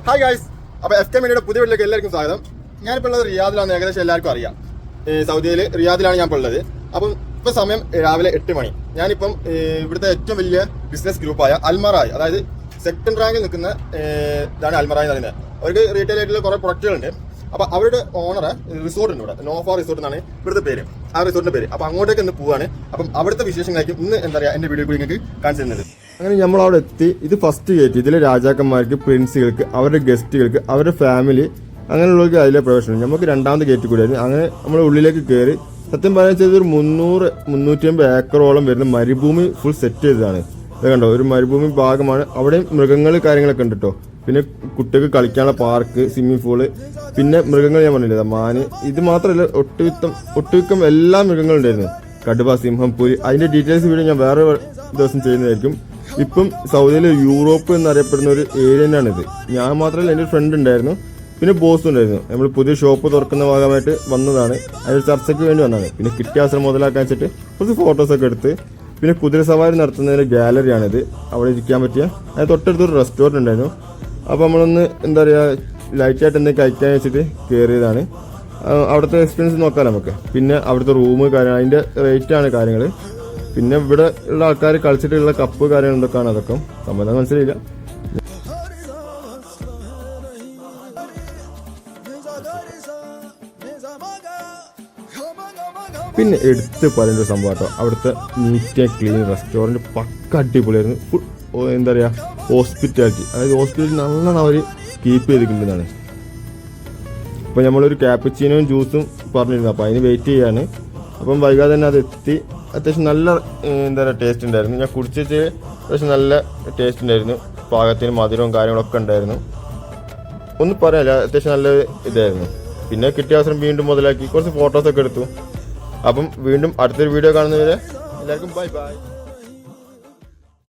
Hi guys, അപ്പോൾ FK മീഡിയയുടെ പുതിയ വീട്ടിലേക്ക് എല്ലാവർക്കും സ്വാഗതം. ഞാനിപ്പോൾ ഉള്ളത് റിയാദിലാണ്, ഏകദേശം എല്ലാവർക്കും അറിയാം. സൗദിയിൽ റിയാദിലാണ് ഞാൻ ഇപ്പോൾ ഉള്ളത്. അപ്പം ഇപ്പോൾ സമയം രാവിലെ 8 മണി. ഞാനിപ്പം ഇവിടുത്തെ ഏറ്റവും വലിയ ബിസിനസ് ഗ്രൂപ്പായ അൽമറായ്, അതായത് സെക്കൻഡ് റാങ്കിൽ നിൽക്കുന്ന ഇതാണ് അൽമറായ് എന്ന് പറയുന്നത്. അവർക്ക് റീറ്റെയിൽ ആയിട്ടുള്ള കുറേ പ്രൊഡക്റ്റുകളുണ്ട്. അപ്പോൾ അവരുടെ ഓണറ് റിസോർട്ട് ഉണ്ട് ഇവിടെ, നോഫ റിസോർട്ട് എന്നാണ് ഇവിടുത്തെ പേര്, ആ റിസോർട്ടിന്റെ പേര്. അപ്പോൾ അങ്ങോട്ടേക്ക് ഇന്ന് പോവാണ്. അപ്പം അവിടുത്തെ വിശേഷങ്ങളായിരിക്കും ഇന്ന് എന്താ പറയുക എൻ്റെ വീഡിയോ കൂടി നിങ്ങൾക്ക് കാണിച്ചു തരുന്നത്. അങ്ങനെ നമ്മൾ അവിടെ എത്തി. ഇത് ഫസ്റ്റ് ഗേറ്റ്. ഇതിലെ രാജാക്കന്മാർക്ക്, പ്രിൻസുകൾക്ക്, അവരുടെ ഗസ്റ്റുകൾക്ക്, അവരുടെ ഫാമിലി, അങ്ങനെയുള്ളവർക്ക് അതിലെ പ്രവേശനം. നമുക്ക് രണ്ടാമത്തെ ഗേറ്റ് കൂടിയായിരുന്നു. അങ്ങനെ നമ്മൾ ഉള്ളിലേക്ക് കയറി. സത്യം പറയാൻ ചെയ്ത് ഒരു 300-350 ഏക്കറോളം വരുന്ന മരുഭൂമി ഫുൾ സെറ്റ് ചെയ്തതാണ്. ഇത് കണ്ടോ, ഒരു മരുഭൂമി ഭാഗമാണ്. അവിടെയും മൃഗങ്ങൾ കാര്യങ്ങളൊക്കെ ഉണ്ട് കേട്ടോ. പിന്നെ കുട്ടികൾക്ക് കളിക്കാനുള്ള പാർക്ക്, സ്വിമ്മിംഗ് പൂള്, പിന്നെ മൃഗങ്ങൾ ഞാൻ പറഞ്ഞില്ല, മാന്. ഇത് മാത്രമല്ല, ഒട്ടുമിക്കം എല്ലാ മൃഗങ്ങളും ഉണ്ടായിരുന്നു. കടുവ, സിംഹം, പുലി. അതിന്റെ ഡീറ്റെയിൽസ് വീഡിയോ ഞാൻ വേറെ ദിവസം ചെയ്യുന്നതായിരിക്കും. ഇപ്പം സൗദിയിലെ യൂറോപ്പ് എന്നറിയപ്പെടുന്ന ഒരു ഏരിയ തന്നെയാണിത്. ഞാൻ മാത്രമല്ല, എൻ്റെ ഒരു ഫ്രണ്ട് ഉണ്ടായിരുന്നു, പിന്നെ ബോസ് ഉണ്ടായിരുന്നു. നമ്മൾ പുതിയ ഷോപ്പ് തുറക്കുന്ന ഭാഗമായിട്ട് വന്നതാണ്. അതിൽ ചർച്ചയ്ക്ക് വേണ്ടി വന്നതാണ്. പിന്നെ കിട്ടിയ അവസരം മുതലാക്കാൻ വെച്ചിട്ട് കുറച്ച് ഫോട്ടോസൊക്കെ എടുത്ത്. പിന്നെ കുതിര സവാരി നടത്തുന്നതിന് ഗാലറിയാണിത്. അവിടെ ഇരിക്കാൻ പറ്റിയ, അത് തൊട്ടടുത്തൊരു റെസ്റ്റോറൻറ്റ് ഉണ്ടായിരുന്നു. അപ്പോൾ നമ്മളൊന്ന് എന്താ പറയുക, ലൈറ്റായിട്ട് എന്തെങ്കിലും കഴിക്കാൻ വെച്ചിട്ട് കയറിയതാണ്. അവിടുത്തെ എക്സ്പീരിയൻസ് നോക്കാം നമുക്ക്. പിന്നെ അവിടുത്തെ റൂം കാര്യങ്ങൾ, അതിൻ്റെ റേറ്റാണ് കാര്യങ്ങൾ. പിന്നെ ഇവിടെ ഉള്ള ആൾക്കാർ കളിച്ചിട്ടുള്ള കപ്പ് കാര്യങ്ങൾ എന്തൊക്കെയാണ്, അതൊക്കെ സംബന്ധം മനസ്സിലായില്ല. പിന്നെ എടുത്ത് പറയേണ്ട ഒരു സംഭവം കേട്ടോ, അവിടുത്തെ നീറ്റ് ആൻഡ് ക്ലീൻ റെസ്റ്റോറൻറ്റ് പക്ക അടിപൊളിയായിരുന്നു. ഫുൾ എന്താ പറയുക, ഹോസ്പിറ്റാലിറ്റി, അതായത് ഹോസ്പിറ്റാലിറ്റി നല്ലോണം അവർ കീപ്പ് ചെയ്തിട്ടുണ്ടെന്നാണ്. അപ്പോൾ നമ്മളൊരു ക്യാപ്പച്ചീനോയും ജ്യൂസും പറഞ്ഞിരുന്നു. അപ്പോൾ അതിന് വെയിറ്റ് ചെയ്യാണ്. അപ്പം വൈകാതെ തന്നെ അത് എത്തി. അത്യാവശ്യം നല്ല എന്താ പറയുക ടേസ്റ്റ് ഉണ്ടായിരുന്നു. ഞാൻ കുടിച്ചിട്ട് അത്യാവശ്യം നല്ല ടേസ്റ്റ് ഉണ്ടായിരുന്നു. പാകത്തിന് മധുരവും കാര്യങ്ങളൊക്കെ ഉണ്ടായിരുന്നു. ഒന്നും പറയാനില്ല, അത്യാവശ്യം നല്ല ഇതായിരുന്നു. പിന്നെ കിട്ടിയ അവസരം വീണ്ടും മുതലാക്കി കുറച്ച് ഫോട്ടോസൊക്കെ എടുത്തു. അപ്പം വീണ്ടും അടുത്തൊരു വീഡിയോ കാണുന്നവരെ എല്ലാവർക്കും ബൈ ബൈ.